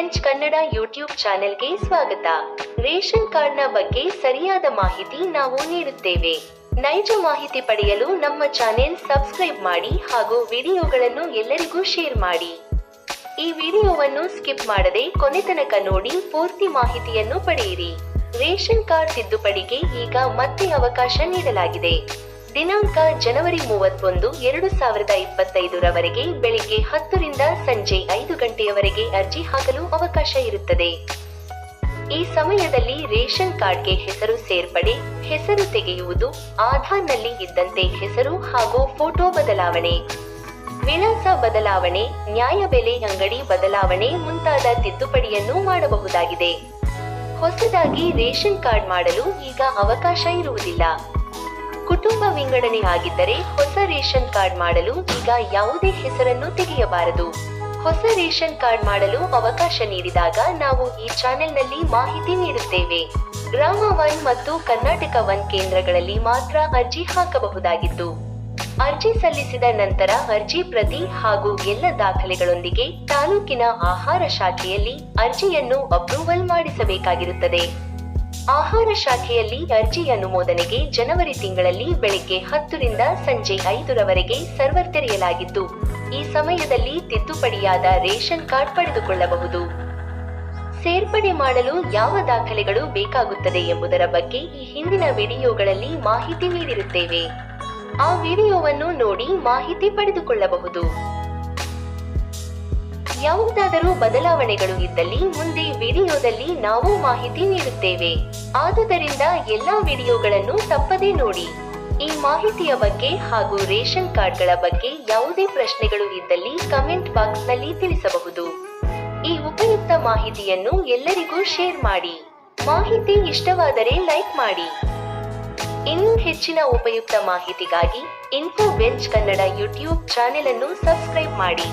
Bench Kannada YouTube ಚಾನೆಲ್ಗೆ ಸ್ವಾಗತ. Ration ಕಾರ್ಡ್ನ ಬಗ್ಗೆ ಸರಿಯಾದ ಮಾಹಿತಿ ನಾವು ನೀಡುತ್ತೇವೆ. ನೈಜ ಮಾಹಿತಿ ಪಡೆಯಲು ನಮ್ಮ ಚಾನೆಲ್ ಸಬ್ಸ್ಕ್ರೈಬ್ ಮಾಡಿ ಹಾಗೂ ವಿಡಿಯೋಗಳನ್ನು ಎಲ್ಲರಿಗೂ ಶೇರ್ ಮಾಡಿ. ಈ ವಿಡಿಯೋವನ್ನು ಸ್ಕಿಪ್ ಮಾಡದೆ ಕೊನೆ ತನಕ ನೋಡಿ ಪೂರ್ತಿ ಮಾಹಿತಿಯನ್ನು ಪಡೆಯಿರಿ. ರೇಷನ್ ಕಾರ್ಡ್ ತಿದ್ದುಪಡಿಗೆ ಈಗ ಮತ್ತೆ ಅವಕಾಶ ನೀಡಲಾಗಿದೆ. ದಿನಾಂಕ ಜನವರಿ 31, 2025 ರವರೆಗೆ ಬೆಳಿಗ್ಗೆ 10 ರಿಂದ ಸಂಜೆ 5 ಗಂಟೆಯವರೆಗೆ ಅರ್ಜಿ ಹಾಕಲು ಅವಕಾಶ ಇರುತ್ತದೆ. ಈ ಸಮಯದಲ್ಲಿ ರೇಷನ್ ಕಾರ್ಡ್ಗೆ ಹೆಸರು ಸೇರ್ಪಡೆ, ಹೆಸರು ತೆಗೆಯುವುದು, ಆಧಾರ್ನಲ್ಲಿ ಇದ್ದಂತೆ ಹೆಸರು ಹಾಗೂ ಫೋಟೋ ಬದಲಾವಣೆ, ವಿಳಾಸ ಬದಲಾವಣೆ, ನ್ಯಾಯಬೆಲೆ ಅಂಗಡಿ ಬದಲಾವಣೆ ಮುಂತಾದ ತಿದ್ದುಪಡಿಯನ್ನು ಮಾಡಬಹುದಾಗಿದೆ. ಹೊಸದಾಗಿ ರೇಷನ್ ಕಾರ್ಡ್ ಮಾಡಲು ಈಗ ಅವಕಾಶ ಇರುವುದಿಲ್ಲ. ಕುಟುಂಬ ವಿಂಗಡಣೆ ಆಗಿದ್ದರೆ ಹೊಸ ರೇಷನ್ ಕಾರ್ಡ್ ಮಾಡಲು ಈಗ ಯಾವುದೇ ಹೆಸರನ್ನು ತೆಗೆಯಬಾರದು. ಹೊಸ ರೇಷನ್ ಕಾರ್ಡ್ ಮಾಡಲು ಅವಕಾಶ ನೀಡಿದಾಗ ನಾವು ಈ ಚಾನೆಲ್ನಲ್ಲಿ ಮಾಹಿತಿ ನೀಡುತ್ತೇವೆ. ಗ್ರಾಮ 1 ಮತ್ತು ಕರ್ನಾಟಕ 1 ಕೇಂದ್ರಗಳಲ್ಲಿ ಮಾತ್ರ ಅರ್ಜಿ ಹಾಕಬಹುದಾಗಿದ್ದು, ಅರ್ಜಿ ಸಲ್ಲಿಸಿದ ನಂತರ ಅರ್ಜಿ ಪ್ರತಿ ಹಾಗೂ ಎಲ್ಲ ದಾಖಲೆಗಳೊಂದಿಗೆ ತಾಲೂಕಿನ ಆಹಾರ ಶಾಖೆಯಲ್ಲಿ ಅರ್ಜಿಯನ್ನು ಅಪ್ರೂವಲ್ ಮಾಡಿಸಬೇಕಾಗಿರುತ್ತದೆ. ಆಹಾರ ಶಾಖೆಯಲ್ಲಿ ಅರ್ಜಿ ಅನುಮೋದನೆಗೆ ಜನವರಿ ತಿಂಗಳಲ್ಲಿ ಬೆಳಿಗ್ಗೆ 10 ರಿಂದ ಸಂಜೆ 5 ರವರೆಗೆ ಸರ್ವರ್ ತೆರೆಯಲಾಗಿದ್ದು, ಈ ಸಮಯದಲ್ಲಿ ತಿದ್ದುಪಡಿಯಾದ ರೇಷನ್ ಕಾರ್ಡ್ ಪಡೆದುಕೊಳ್ಳಬಹುದು. ಸೇರ್ಪಡೆ ಮಾಡಲು ಯಾವ ದಾಖಲೆಗಳು ಬೇಕಾಗುತ್ತದೆ ಎಂಬುದರ ಬಗ್ಗೆ ಈ ಹಿಂದಿನ ವಿಡಿಯೋಗಳಲ್ಲಿ ಮಾಹಿತಿ ನೀಡಿರುತ್ತೇವೆ. ಆ ವಿಡಿಯೋವನ್ನು ನೋಡಿ ಮಾಹಿತಿ ಪಡೆದುಕೊಳ್ಳಬಹುದು. ಯಾವುದಾದರೂ ಬದಲಾವಣೆಗಳು ಇದ್ದಲ್ಲಿ ಮುಂದೆ ವಿಡಿಯೋದಲ್ಲಿ ನಾವು ಮಾಹಿತಿ ನೀಡುತ್ತೇವೆ. ಆದುದರಿಂದ ಎಲ್ಲಾ ವಿಡಿಯೋಗಳನ್ನು ತಪ್ಪದೇ ನೋಡಿ. ಈ ಮಾಹಿತಿಯ ಬಗ್ಗೆ ಹಾಗೂ ರೇಷನ್ ಕಾರ್ಡ್ಗಳ ಬಗ್ಗೆ ಯಾವುದೇ ಪ್ರಶ್ನೆಗಳು ಇದ್ದಲ್ಲಿ ಕಮೆಂಟ್ ಬಾಕ್ಸ್ ನಲ್ಲಿ ತಿಳಿಸಬಹುದು. ಈ ಉಪಯುಕ್ತ ಮಾಹಿತಿಯನ್ನು ಎಲ್ಲರಿಗೂ ಶೇರ್ ಮಾಡಿ. ಮಾಹಿತಿ ಇಷ್ಟವಾದರೆ ಲೈಕ್ ಮಾಡಿ. ಇನ್ನೂ ಹೆಚ್ಚಿನ ಉಪಯುಕ್ತ ಮಾಹಿತಿಗಾಗಿ info bench Kannada YouTube channel ಅನ್ನು ಸಬ್ಸ್ಕ್ರೈಬ್ ಮಾಡಿ.